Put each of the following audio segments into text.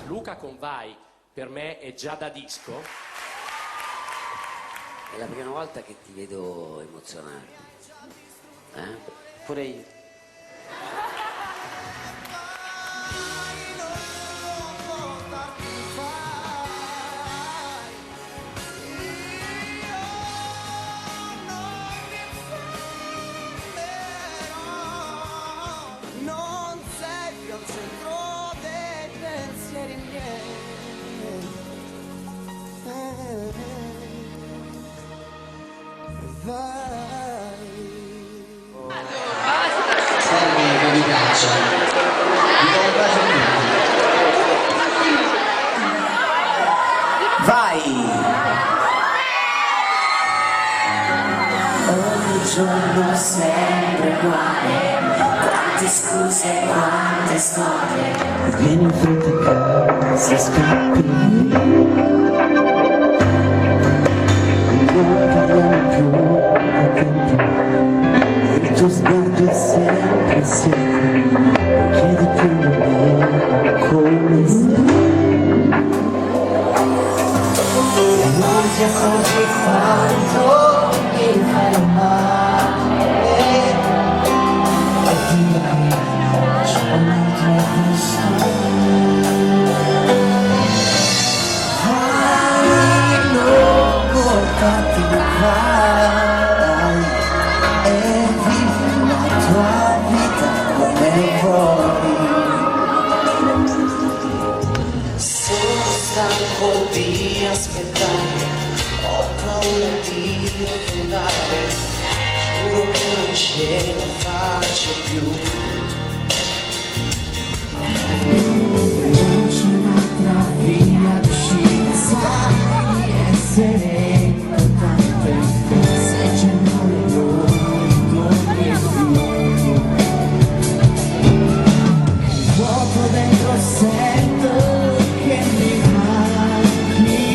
Luca con Vai per me è già da disco. È la prima volta che ti vedo emozionato. Pure io. Non sei più al centro dei pensieri miei. Vai. Serve che mi piaccia. Mi do un bacio a tutti. Vai! Ogni giorno sempre uguale, quante scuse, quante storie. Vieni in fretta a casa, scappi. Non parliamo più a tempo. Il tuo sguardo è sempre sempre. Chiedi più di me come stai. E non ti accorgi quanto mi fai male. E ti vai, c'è un'altra persona. Vai, non portarti vai e vivi la tua vita come vuoi. Sono stanco di aspettare, ho paura di rotondare, giuro che non ce la faccio più. Non c'è un'altra via d'uscita, sai di essere importante. Se c'è amore non torni più. Il vuoto dentro sento che mi manchi.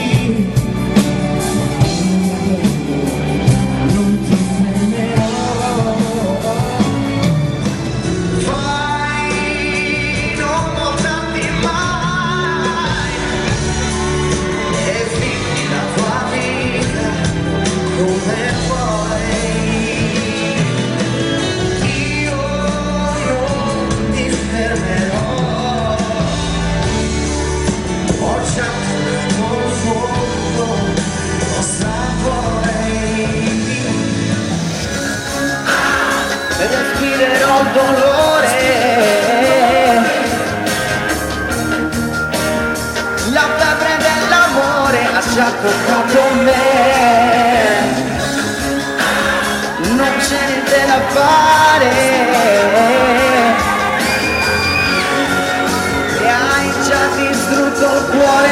Non ti fermerò. Vai, non mostrarti mai e vivi la tua vita come vuoi. Io non ti fermerò, ho già tutto il mondo, cosa vuoi? Respirerò il dolore, la febbre dell'amore ha già toccato me. Non c'è niente da fare e hai già distrutto il cuore